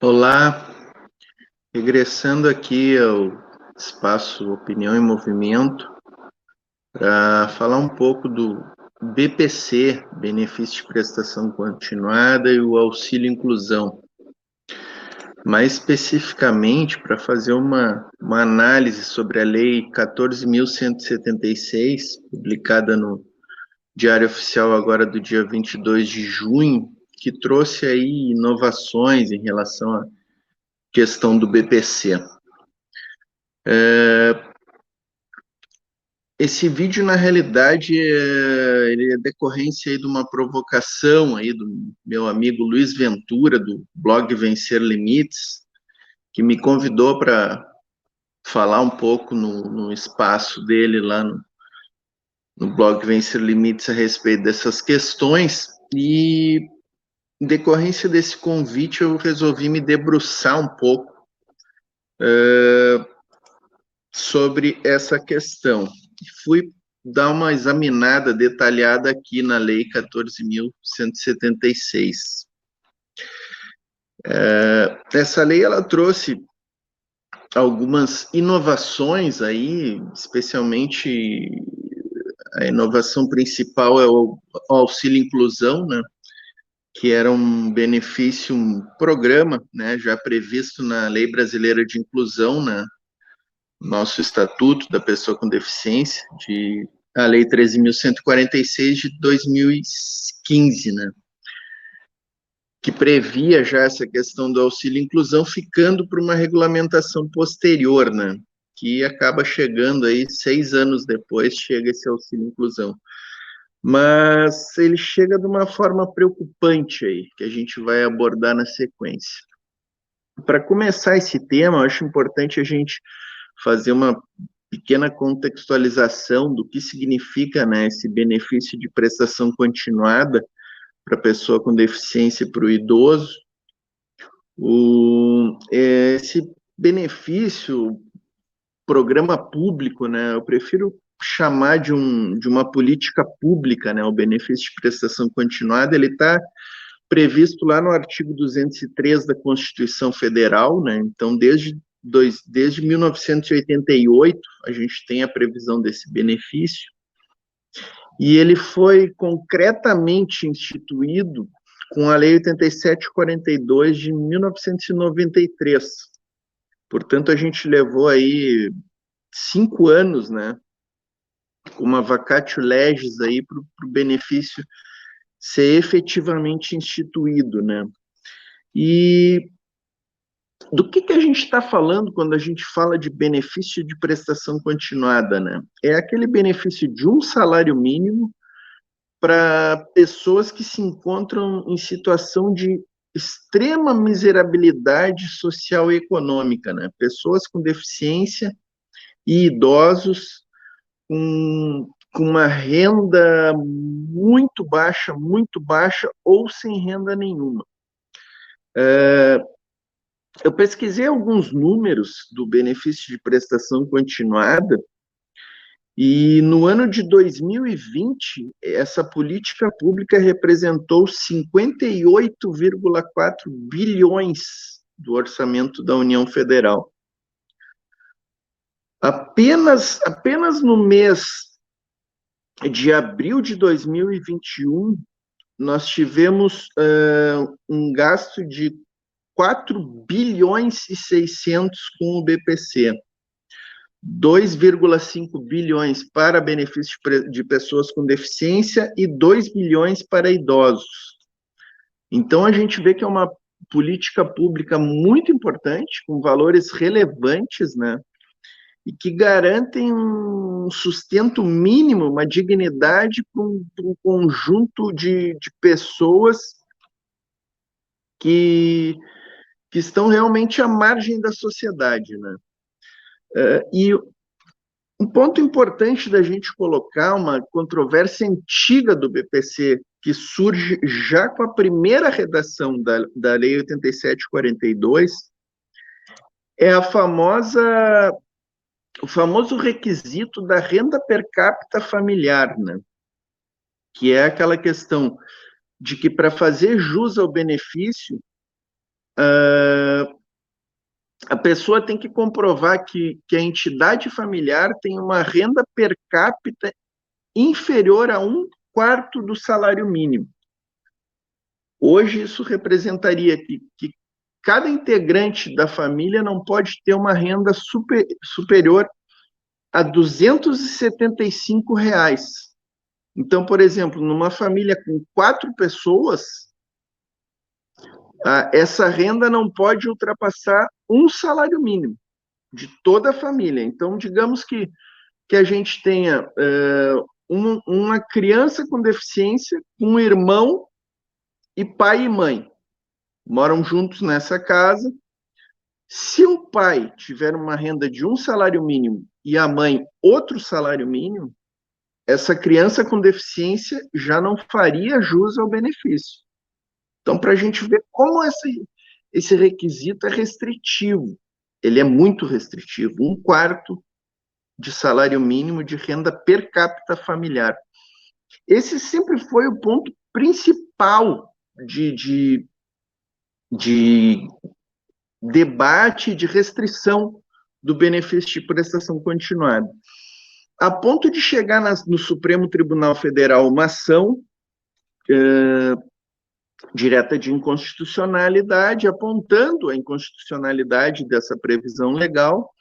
Olá, regressando aqui ao espaço Opinião em Movimento, para falar um pouco do BPC, Benefício de Prestação Continuada, e o Auxílio Inclusão. Mais especificamente, para fazer uma análise sobre a Lei 14.176, publicada no Diário Oficial agora do dia 22 de junho, que trouxe aí inovações em relação à questão do BPC. Esse vídeo, na realidade, ele é decorrência aí de uma provocação aí do meu amigo Luiz Ventura, do blog Vencer Limites, que me convidou para falar um pouco no espaço dele lá no blog Vencer Limites a respeito dessas questões. E, em decorrência desse convite, eu resolvi me debruçar um pouco sobre essa questão. Fui dar uma examinada detalhada aqui na Lei 14.176. Essa lei ela trouxe algumas inovações aí, especialmente a inovação principal é o auxílio inclusão, né? Que era um benefício, um programa, né, já previsto na Lei Brasileira de Inclusão, né, nosso Estatuto da Pessoa com Deficiência, a Lei 13.146 de 2015, né? Que previa já essa questão do auxílio inclusão, ficando para uma regulamentação posterior, né? Que acaba chegando aí 6 anos depois, chega esse auxílio inclusão. Mas ele chega de uma forma preocupante aí, que a gente vai abordar na sequência. Para começar esse tema, eu acho importante a gente fazer uma pequena contextualização do que significa, né, esse benefício de prestação continuada para a pessoa com deficiência e para o idoso. Esse benefício, programa público, né, eu prefiro chamar de uma política pública, né, o benefício de prestação continuada, ele está previsto lá no artigo 203 da Constituição Federal, né, então desde 1988 a gente tem a previsão desse benefício, e ele foi concretamente instituído com a Lei 8742 de 1993. Portanto, a gente levou aí 5 anos, né, com uma vacatio legis aí para o benefício ser efetivamente instituído, né. E do que a gente está falando quando a gente fala de benefício de prestação continuada, né? É aquele benefício de um salário mínimo para pessoas que se encontram em situação de extrema miserabilidade social e econômica, né? Pessoas com deficiência e idosos com uma renda muito baixa ou sem renda nenhuma. Eu pesquisei alguns números do benefício de prestação continuada e no ano de 2020, essa política pública representou 58,4 bilhões do orçamento da União Federal. Apenas no mês de abril de 2021, nós tivemos um gasto de 4 bilhões e 600 com o BPC, 2,5 bilhões para benefício de pessoas com deficiência e 2 bilhões para idosos. Então, a gente vê que é uma política pública muito importante, com valores relevantes, né? E que garantem um sustento mínimo, uma dignidade para um conjunto de pessoas que estão realmente à margem da sociedade, né? E um ponto importante da gente colocar, uma controvérsia antiga do BPC, que surge já com a primeira redação da Lei 8742, é o famoso requisito da renda per capita familiar, né? Que é aquela questão de que, para fazer jus ao benefício, a pessoa tem que comprovar que a entidade familiar tem uma renda per capita inferior a 1/4 do salário mínimo. Hoje, isso representaria que cada integrante da família não pode ter uma renda superior a R$ 275. Então, por exemplo, numa família com 4 pessoas, essa renda não pode ultrapassar um salário mínimo de toda a família. Então, digamos que a gente tenha uma criança com deficiência, um irmão e pai e mãe. Moram juntos nessa casa. Se o pai tiver uma renda de um salário mínimo e a mãe outro salário mínimo, essa criança com deficiência já não faria jus ao benefício. Então, para a gente ver como esse requisito é restritivo, ele é muito restritivo, 1/4 de salário mínimo de renda per capita familiar. Esse sempre foi o ponto principal de debate, de restrição do benefício de prestação continuada, a ponto de chegar no Supremo Tribunal Federal uma ação direta de inconstitucionalidade, apontando a inconstitucionalidade dessa previsão legal,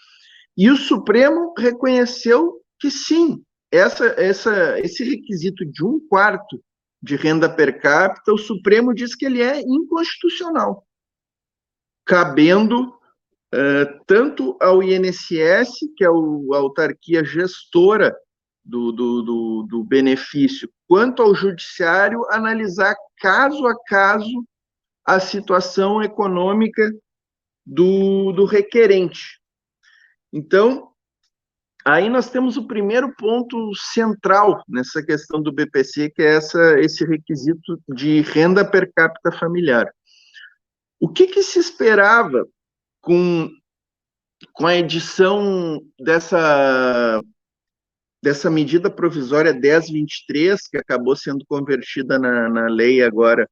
e o Supremo reconheceu que sim, esse requisito de 1/4 de renda per capita, o Supremo diz que ele é inconstitucional, cabendo tanto ao INSS, que é a autarquia gestora do benefício, quanto ao Judiciário analisar caso a caso a situação econômica do requerente. Então, aí nós temos o primeiro ponto central nessa questão do BPC, que é esse requisito de renda per capita familiar. O que se esperava com a edição dessa medida provisória 1023, que acabou sendo convertida na lei agora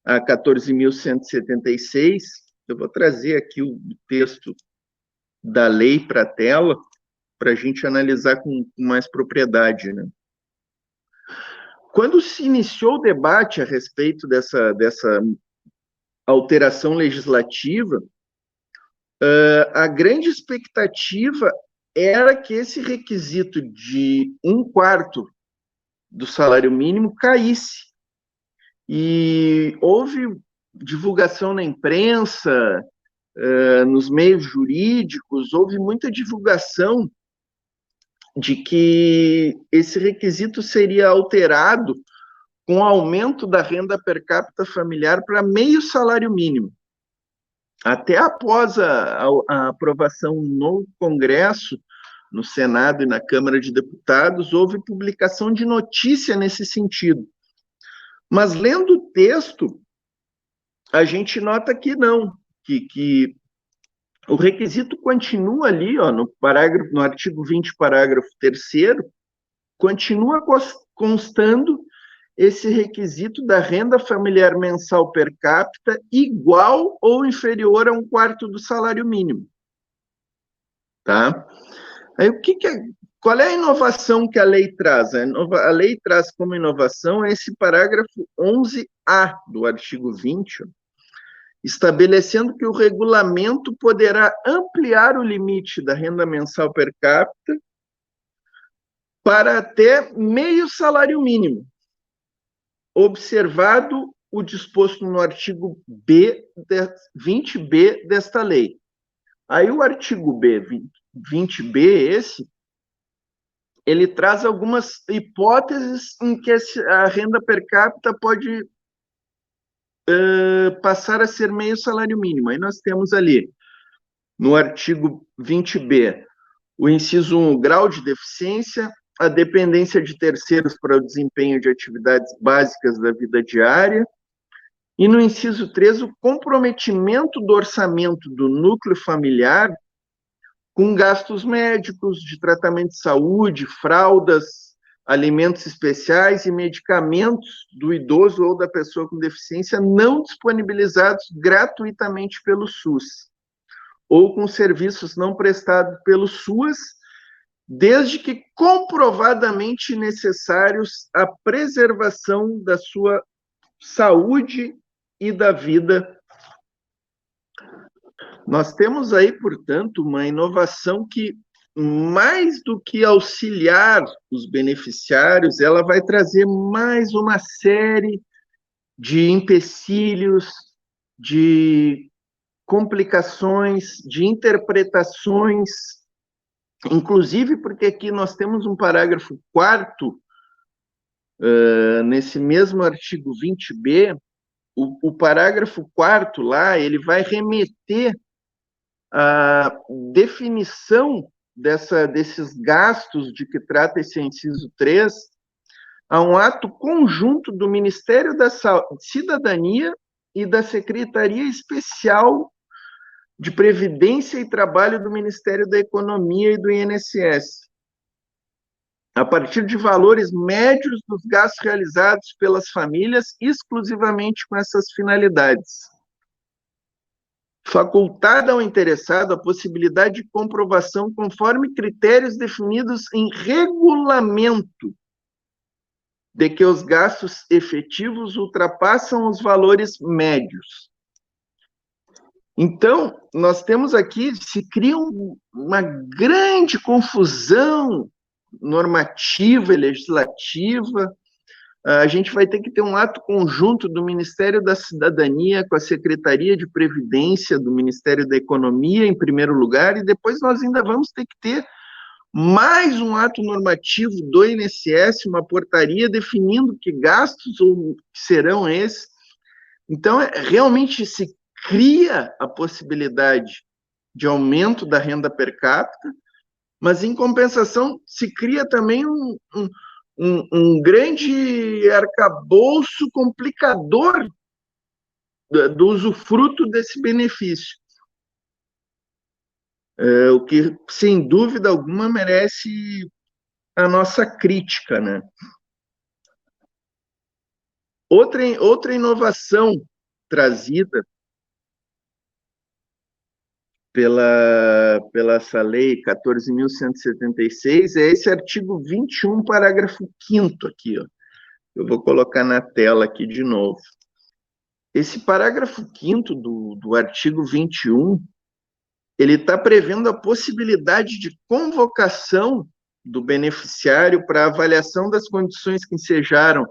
a 14.176, eu vou trazer aqui o texto da lei para a tela, para a gente analisar com mais propriedade, né? Quando se iniciou o debate a respeito dessa alteração legislativa, a grande expectativa era que esse requisito de 1/4 do salário mínimo caísse. E houve divulgação na imprensa, nos meios jurídicos, houve muita divulgação de que esse requisito seria alterado com o aumento da renda per capita familiar para meio salário mínimo. Até após a aprovação no Congresso, no Senado e na Câmara de Deputados, houve publicação de notícia nesse sentido. Mas, lendo o texto, a gente nota que não, que o requisito continua ali, no artigo 20, parágrafo 3º, continua constando esse requisito da renda familiar mensal per capita igual ou inferior a 1/4 do salário mínimo. Tá? Aí, qual é a inovação que a lei traz? A lei traz como inovação esse parágrafo 11A do artigo 20, estabelecendo que o regulamento poderá ampliar o limite da renda mensal per capita para até meio salário mínimo, observado o disposto no artigo 20B desta lei. Aí o artigo 20B, ele traz algumas hipóteses em que a renda per capita pode passar a ser meio salário mínimo. Aí nós temos ali, no artigo 20B, o inciso 1, o grau de deficiência, a dependência de terceiros para o desempenho de atividades básicas da vida diária, e no inciso 3, o comprometimento do orçamento do núcleo familiar com gastos médicos, de tratamento de saúde, fraldas, alimentos especiais e medicamentos do idoso ou da pessoa com deficiência não disponibilizados gratuitamente pelo SUS, ou com serviços não prestados pelo SUS, desde que comprovadamente necessários à preservação da sua saúde e da vida. Nós temos aí, portanto, uma inovação que, mais do que auxiliar os beneficiários, ela vai trazer mais uma série de empecilhos, de complicações, de interpretações, inclusive porque aqui nós temos um parágrafo 4º, nesse mesmo artigo 20b, o parágrafo 4º lá, ele vai remeter a definição desses gastos de que trata esse inciso 3 a um ato conjunto do Ministério da Cidadania e da Secretaria Especial de Previdência e Trabalho do Ministério da Economia e do INSS, a partir de valores médios dos gastos realizados pelas famílias exclusivamente com essas finalidades. Facultada ao interessado a possibilidade de comprovação conforme critérios definidos em regulamento de que os gastos efetivos ultrapassam os valores médios. Então, nós temos aqui, se cria uma grande confusão normativa e legislativa. A gente vai ter que ter um ato conjunto do Ministério da Cidadania com a Secretaria de Previdência do Ministério da Economia, em primeiro lugar, e depois nós ainda vamos ter que ter mais um ato normativo do INSS, uma portaria definindo que gastos serão esses. Então, realmente se cria a possibilidade de aumento da renda per capita, mas, em compensação, se cria também um grande arcabouço complicador do usufruto desse benefício. O que, sem dúvida alguma, merece a nossa crítica, né? Outra inovação trazida pela essa lei 14.176 é esse artigo 21, parágrafo 5º aqui, ó. Eu vou colocar na tela aqui de novo. Esse parágrafo 5º do artigo 21, ele está prevendo a possibilidade de convocação do beneficiário para avaliação das condições que ensejaram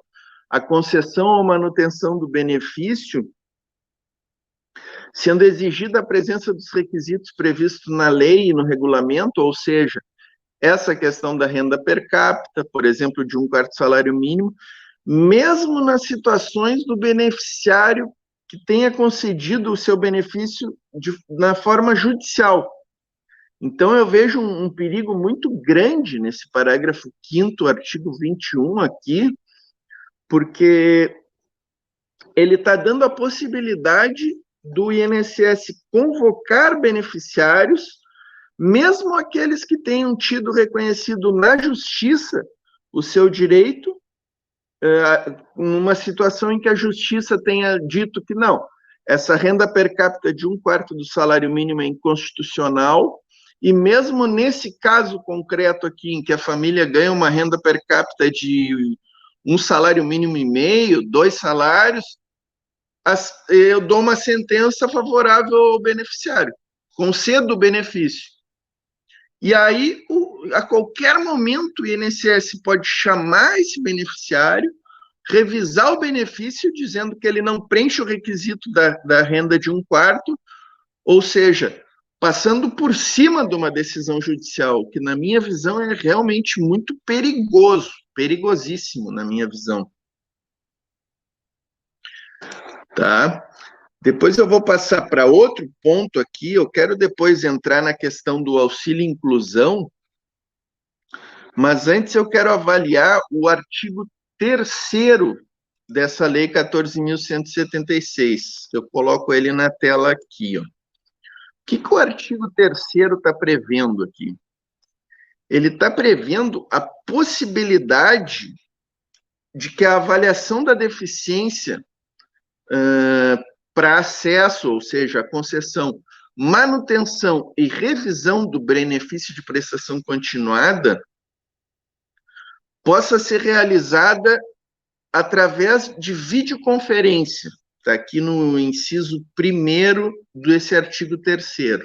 a concessão ou manutenção do benefício, sendo exigida a presença dos requisitos previstos na lei e no regulamento, ou seja, essa questão da renda per capita, por exemplo, de 1/4 salário mínimo, mesmo nas situações do beneficiário que tenha concedido o seu benefício na forma judicial. Então, eu vejo um perigo muito grande nesse parágrafo 5º, artigo 21 aqui, porque ele está dando a possibilidade do INSS convocar beneficiários, mesmo aqueles que tenham tido reconhecido na justiça o seu direito, numa situação em que a justiça tenha dito que não, essa renda per capita de 1/4 do salário mínimo é inconstitucional, e mesmo nesse caso concreto aqui, em que a família ganha uma renda per capita de 1 salário mínimo e meio, 2 salários, eu dou uma sentença favorável ao beneficiário, concedo o benefício. E aí, a qualquer momento, o INSS pode chamar esse beneficiário, revisar o benefício, dizendo que ele não preenche o requisito da renda de 1/4, ou seja, passando por cima de uma decisão judicial, que, na minha visão, é realmente muito perigoso, perigosíssimo, na minha visão. Tá? Depois eu vou passar para outro ponto aqui, eu quero depois entrar na questão do auxílio inclusão, mas antes eu quero avaliar o artigo 3º dessa lei 14.176. Eu coloco ele na tela aqui, ó. O que o artigo 3º está prevendo aqui? ele está prevendo a possibilidade de que a avaliação da deficiência para acesso, ou seja, a concessão, manutenção e revisão do benefício de prestação continuada possa ser realizada através de videoconferência. Está aqui no inciso 1º desse artigo 3º.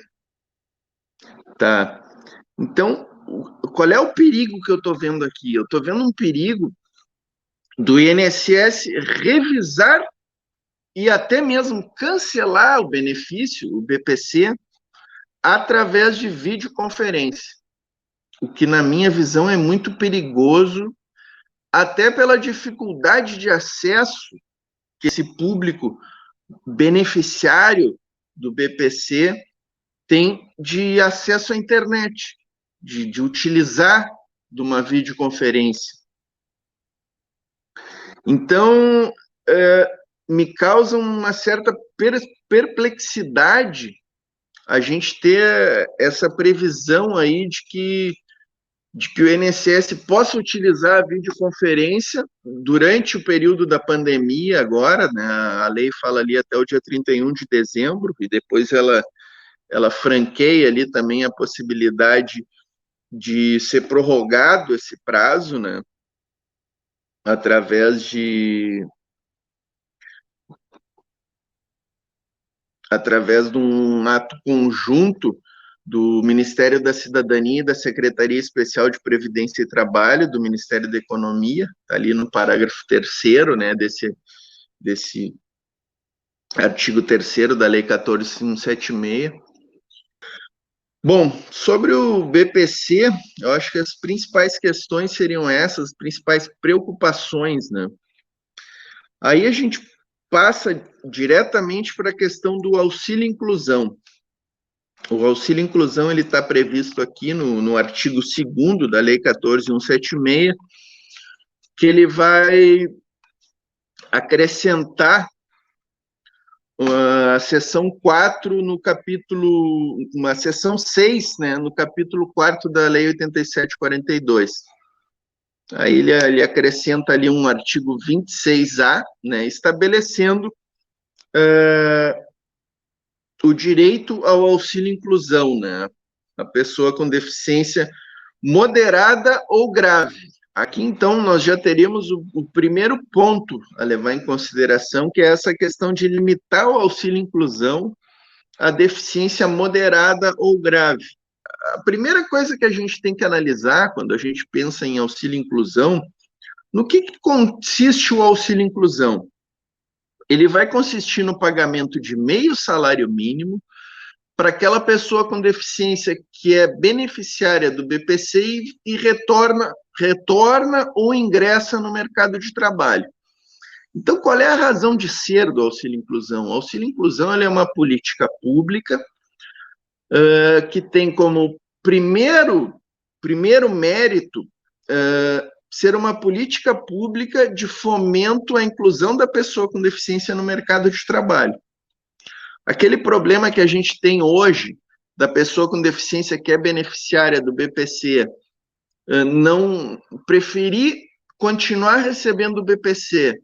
Tá? Então, qual é o perigo que eu estou vendo aqui? Eu estou vendo um perigo do INSS revisar e até mesmo cancelar o benefício, o BPC, através de videoconferência, o que, na minha visão, é muito perigoso, até pela dificuldade de acesso que esse público beneficiário do BPC tem de acesso à internet, de utilizar de uma videoconferência. Então, me causa uma certa perplexidade a gente ter essa previsão aí de que o INSS possa utilizar a videoconferência durante o período da pandemia agora, né? A lei fala ali até o dia 31 de dezembro, e depois ela franqueia ali também a possibilidade de ser prorrogado esse prazo, né? Através de um ato conjunto do Ministério da Cidadania e da Secretaria Especial de Previdência e Trabalho, do Ministério da Economia, está ali no parágrafo 3º, né, desse artigo 3º da Lei 14.176. Bom, sobre o BPC, eu acho que as principais questões seriam essas, as principais preocupações, né? Aí a gente passa diretamente para a questão do auxílio inclusão. O auxílio inclusão ele está previsto aqui no artigo 2º da Lei 14.176, que ele vai acrescentar a seção 4 no capítulo, uma seção 6, né, no capítulo 4º da Lei 87/42. Aí ele acrescenta ali um artigo 26A, né, estabelecendo o direito ao auxílio inclusão, né, a pessoa com deficiência moderada ou grave. Aqui, então, nós já teríamos o primeiro ponto a levar em consideração, que é essa questão de limitar o auxílio inclusão à deficiência moderada ou grave. A primeira coisa que a gente tem que analisar, quando a gente pensa em auxílio inclusão, no que consiste o auxílio inclusão? Ele vai consistir no pagamento de meio salário mínimo para aquela pessoa com deficiência que é beneficiária do BPC e retorna ou ingressa no mercado de trabalho. Então, qual é a razão de ser do auxílio inclusão? O auxílio inclusão é uma política pública que tem como primeiro mérito ser uma política pública de fomento à inclusão da pessoa com deficiência no mercado de trabalho. Aquele problema que a gente tem hoje da pessoa com deficiência que é beneficiária do BPC não preferir continuar recebendo o BPC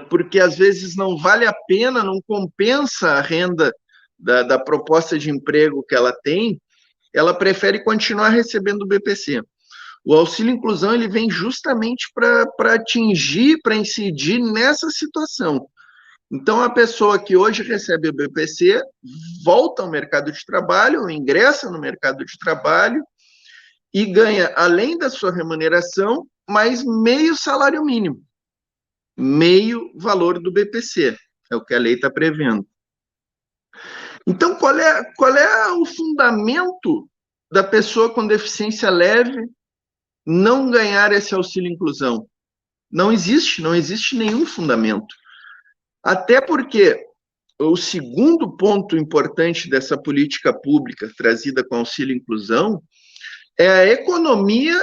porque às vezes não vale a pena, não compensa a renda da proposta de emprego que ela tem, ela prefere continuar recebendo o BPC. O auxílio inclusão ele vem justamente para atingir, para incidir nessa situação. Então, a pessoa que hoje recebe o BPC volta ao mercado de trabalho, ingressa no mercado de trabalho e ganha, além da sua remuneração, mais meio salário mínimo, meio valor do BPC, é o que a lei está prevendo. Então, qual é o fundamento da pessoa com deficiência leve não ganhar esse auxílio inclusão? Não existe nenhum fundamento. Até porque o segundo ponto importante dessa política pública trazida com auxílio inclusão é a economia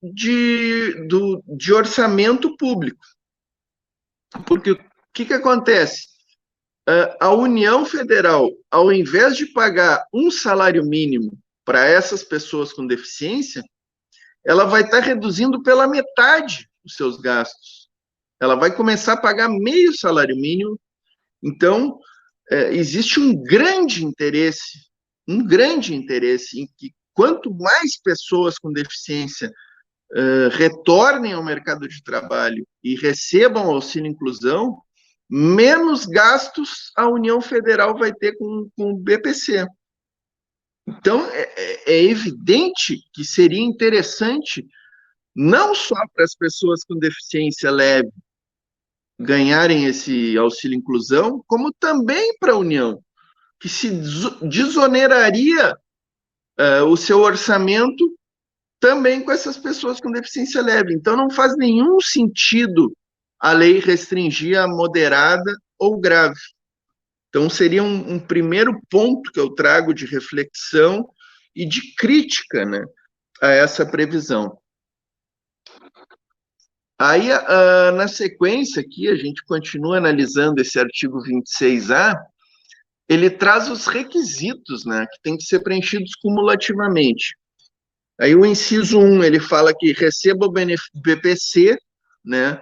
de orçamento público. Porque o que acontece? A União Federal, ao invés de pagar um salário mínimo para essas pessoas com deficiência, ela vai estar reduzindo pela metade os seus gastos. Ela vai começar a pagar meio salário mínimo. Então, existe um grande interesse em que quanto mais pessoas com deficiência retornem ao mercado de trabalho e recebam auxílio inclusão, menos gastos a União Federal vai ter com o BPC. Então, é evidente que seria interessante, não só para as pessoas com deficiência leve ganharem esse auxílio inclusão, como também para a União, que se desoneraria o seu orçamento também com essas pessoas com deficiência leve. Então, não faz nenhum sentido a lei restringir a moderada ou grave. Então, seria um primeiro ponto que eu trago de reflexão e de crítica, né, a essa previsão. Aí, na sequência aqui, a gente continua analisando esse artigo 26A, ele traz os requisitos, né, que têm que ser preenchidos cumulativamente. Aí o inciso 1, ele fala que receba o BPC, né,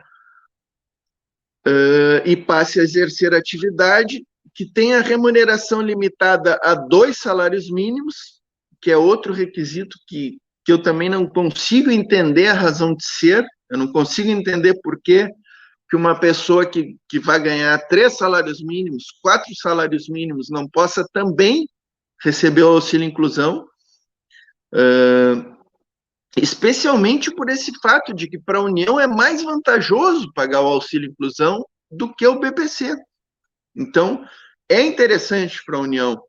e passe a exercer atividade, que tenha remuneração limitada a 2 salários mínimos, que é outro requisito que eu também não consigo entender a razão de ser, eu não consigo entender por que uma pessoa que vai ganhar 3 salários mínimos, 4 salários mínimos, não possa também receber o auxílio inclusão, especialmente por esse fato de que para a União é mais vantajoso pagar o auxílio inclusão do que o BPC. Então, é interessante para a União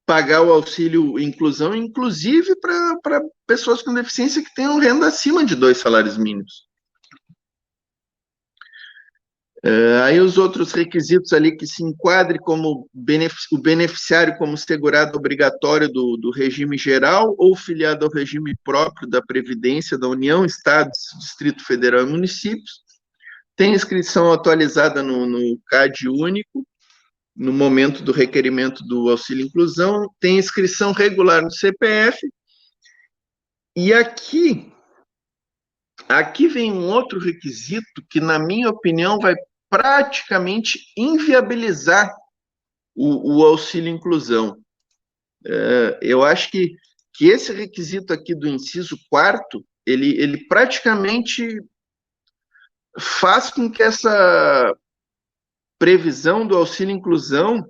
pagar o auxílio inclusão, inclusive para pessoas com deficiência que tenham renda acima de 2 salários mínimos. Aí os outros requisitos ali que se enquadre como o beneficiário como segurado obrigatório do regime geral ou filiado ao regime próprio da Previdência da União, Estados, Distrito Federal e municípios, tem inscrição atualizada no CAD único, no momento do requerimento do auxílio inclusão, tem inscrição regular no CPF, e aqui vem um outro requisito que, na minha opinião, vai praticamente inviabilizar o auxílio inclusão. Eu acho que esse requisito aqui do inciso 4º, ele praticamente faz com que essa previsão do auxílio inclusão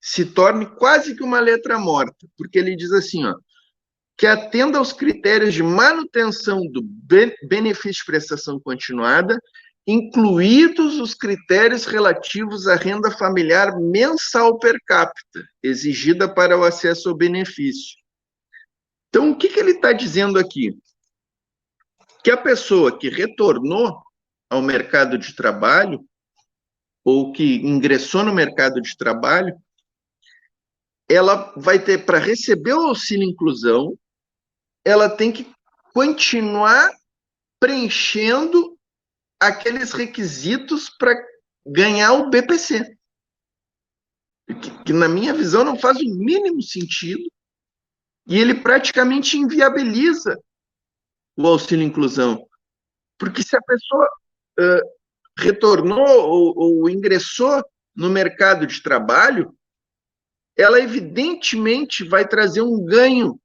se torne quase que uma letra morta, porque ele diz assim, ó, que atenda aos critérios de manutenção do benefício de prestação continuada, incluídos os critérios relativos à renda familiar mensal per capita, exigida para o acesso ao benefício. Então, o que ele está dizendo aqui? Que a pessoa que retornou ao mercado de trabalho, ou que ingressou no mercado de trabalho, ela vai ter, para receber o auxílio inclusão, ela tem que continuar preenchendo aqueles requisitos para ganhar o BPC. Que, na minha visão, não faz o mínimo sentido, e ele praticamente inviabiliza o auxílio inclusão. Porque se a pessoa retornou ou ingressou no mercado de trabalho, ela evidentemente vai trazer um ganho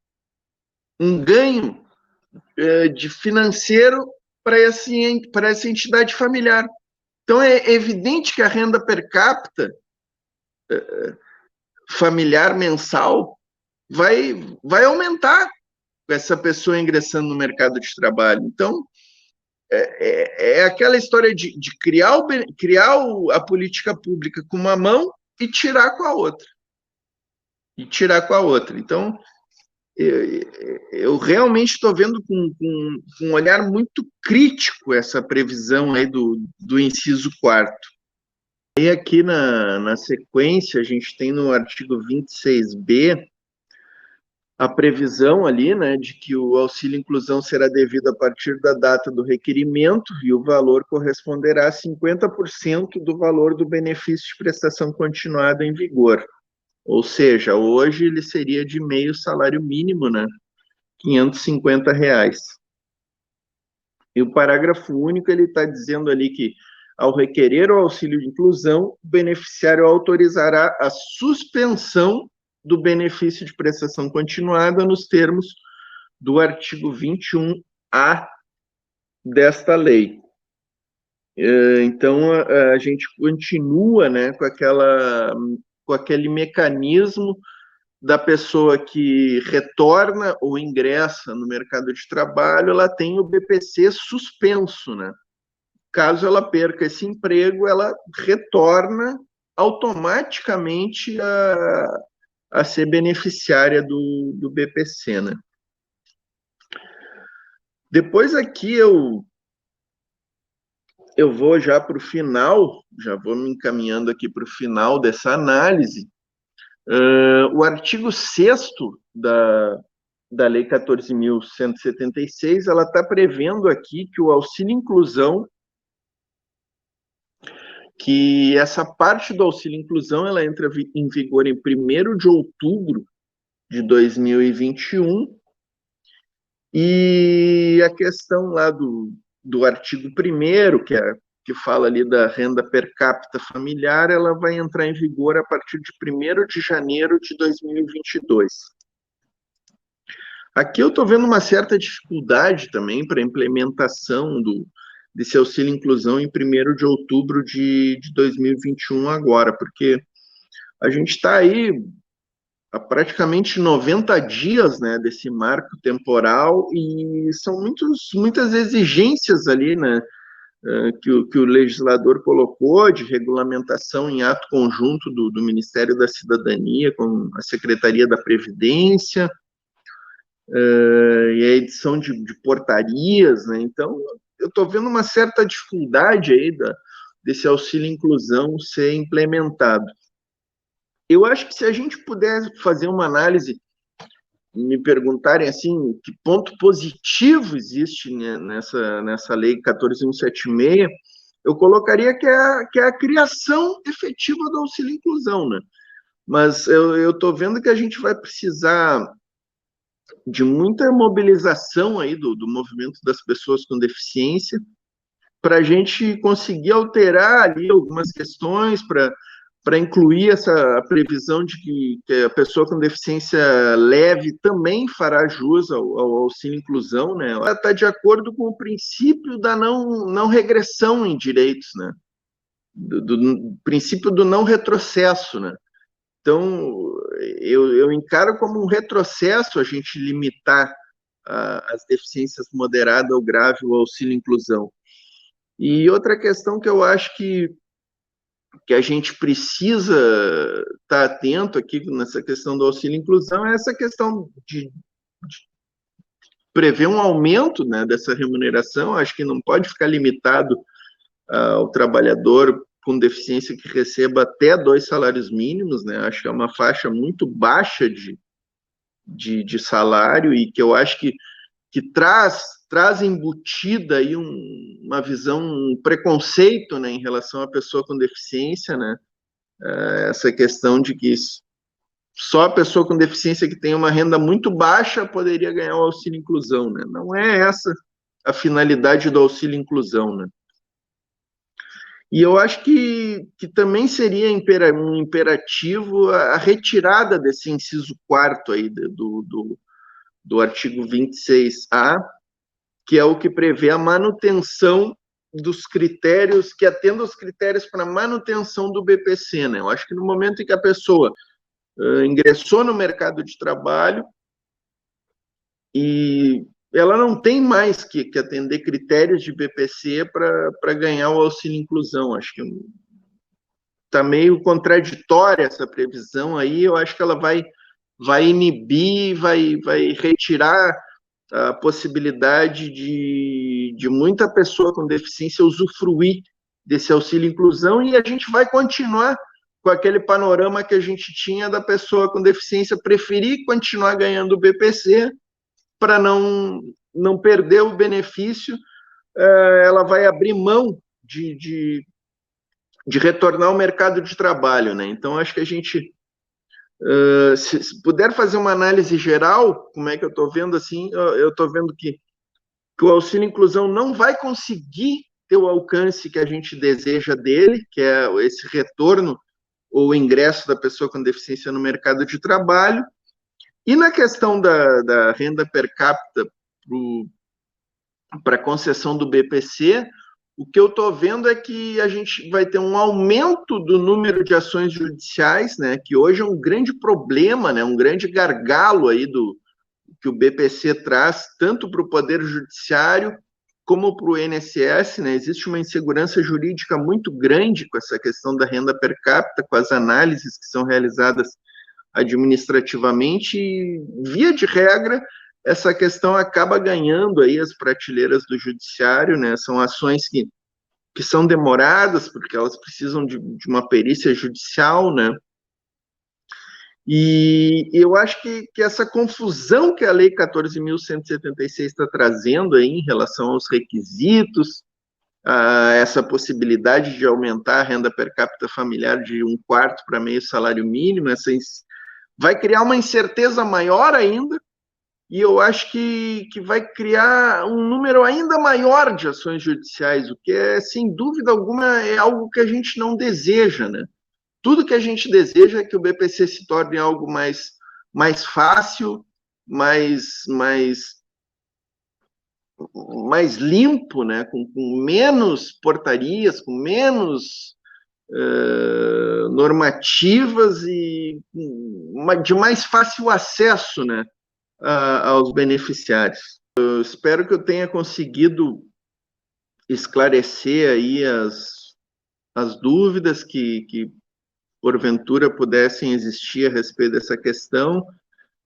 de financeiro para essa entidade familiar. Então, é evidente que a renda per capita familiar mensal vai aumentar com essa pessoa ingressando no mercado de trabalho. Então, é aquela história de criar a política pública com uma mão e tirar com a outra. Então, eu realmente estou vendo com um olhar muito crítico essa previsão aí do inciso 4º. E aqui na sequência, a gente tem no artigo 26B a previsão ali, né, de que o auxílio inclusão será devido a partir da data do requerimento e o valor corresponderá a 50% do valor do benefício de prestação continuada em vigor. Ou seja, hoje ele seria de meio salário mínimo, né? R$ 550. E o parágrafo único ele está dizendo ali que, ao requerer o auxílio de inclusão, o beneficiário autorizará a suspensão do benefício de prestação continuada nos termos do artigo 21A desta lei. Então, a gente continua, né, com aquele mecanismo da pessoa que retorna ou ingressa no mercado de trabalho, ela tem o BPC suspenso, né? Caso ela perca esse emprego, ela retorna automaticamente a ser beneficiária do BPC, né? Depois aqui eu vou já para o final, já vou me encaminhando aqui para o final dessa análise. O artigo 6º da Lei 14.176, ela está prevendo aqui que o auxílio inclusão, que essa parte do auxílio inclusão, ela entra em vigor em 1º de outubro de 2021, e a questão lá do artigo 1º, que fala ali da renda per capita familiar, ela vai entrar em vigor a partir de 1º de janeiro de 2022. Aqui eu estou vendo uma certa dificuldade também para a implementação desse auxílio inclusão em 1º de outubro de 2021 agora, porque a gente está aí há praticamente 90 dias, né, desse marco temporal, e são muitas exigências ali, né, que o legislador colocou de regulamentação em ato conjunto do Ministério da Cidadania com a Secretaria da Previdência, e a edição de portarias, né? Então, eu estou vendo uma certa dificuldade aí desse auxílio inclusão ser implementado. Eu acho que se a gente puder fazer uma análise, me perguntarem assim, que ponto positivo existe, né, nessa lei 14.176, eu colocaria que é a criação efetiva do auxílio inclusão, né? Mas eu estou vendo que a gente vai precisar de muita mobilização aí do movimento das pessoas com deficiência para a gente conseguir alterar ali algumas questões, para incluir essa previsão de que a pessoa com deficiência leve também fará jus ao auxílio inclusão, né? Ela está de acordo com o princípio da não regressão em direitos, né? Do princípio do não retrocesso, né? Então, eu encaro como um retrocesso a gente limitar as deficiências moderada ou grave o auxílio inclusão. E outra questão que eu acho que a gente precisa estar atento aqui nessa questão do auxílio inclusão é essa questão de prever um aumento, né, dessa remuneração. Acho que não pode ficar limitado ao trabalhador com deficiência que receba até 2 salários mínimos, né? Acho que é uma faixa muito baixa de salário e que eu acho que traz embutida aí uma visão, um preconceito, né, em relação à pessoa com deficiência, né? Essa questão de que só a pessoa com deficiência que tem uma renda muito baixa poderia ganhar o auxílio inclusão, né? Não é essa a finalidade do auxílio inclusão, né? E eu acho que também seria um imperativo a retirada desse inciso 4º aí do artigo 26A, que é o que prevê a manutenção dos critérios, que atenda aos critérios para manutenção do BPC, né? Eu acho que no momento em que a pessoa ingressou no mercado de trabalho e ela não tem mais que atender critérios de BPC para ganhar o auxílio inclusão. Acho que está meio contraditória essa previsão aí. Eu acho que ela vai inibir, vai retirar a possibilidade de muita pessoa com deficiência usufruir desse auxílio inclusão, e a gente vai continuar com aquele panorama que a gente tinha da pessoa com deficiência preferir continuar ganhando o BPC para não perder o benefício. Ela vai abrir mão de retornar ao mercado de trabalho, né? Então, acho que a gente Se puder fazer uma análise geral, como é que eu estou vendo assim, eu estou vendo que o auxílio inclusão não vai conseguir ter o alcance que a gente deseja dele, que é esse retorno ou ingresso da pessoa com deficiência no mercado de trabalho. E na questão da renda per capita para concessão do BPC, o que eu estou vendo é que a gente vai ter um aumento do número de ações judiciais, né, que hoje é um grande problema, né, um grande gargalo aí que o BPC traz, tanto para o Poder Judiciário como para o INSS, né? Existe uma insegurança jurídica muito grande com essa questão da renda per capita, com as análises que são realizadas administrativamente, e, via de regra, essa questão acaba ganhando aí as prateleiras do judiciário, né? São ações que são demoradas, porque elas precisam de uma perícia judicial, né? E eu acho que essa confusão que a Lei 14.176 está trazendo aí em relação aos requisitos, a essa possibilidade de aumentar a renda per capita familiar de 1/4 para meio salário mínimo, vai criar uma incerteza maior ainda, e eu acho que vai criar um número ainda maior de ações judiciais, o que é, sem dúvida alguma, é algo que a gente não deseja, né? Tudo que a gente deseja é que o BPC se torne algo mais fácil, mais limpo, né? Com menos portarias, com menos normativas e de mais fácil acesso, né, aos beneficiários. Eu espero que eu tenha conseguido esclarecer aí as dúvidas que porventura pudessem existir a respeito dessa questão,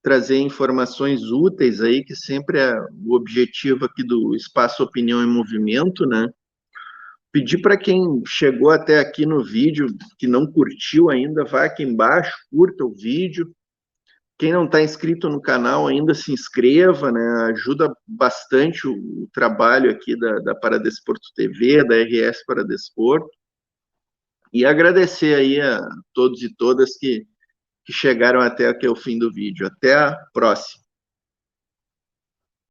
trazer informações úteis aí, que sempre é o objetivo aqui do Espaço Opinião em Movimento, né? Pedir para quem chegou até aqui no vídeo, que não curtiu ainda, vá aqui embaixo, curta o vídeo. Quem não está inscrito no canal ainda, se inscreva, né? Ajuda bastante o trabalho aqui da Paradesporto TV, da RS Paradesporto. E agradecer aí a todos e todas que chegaram até aqui o fim do vídeo. Até a próxima.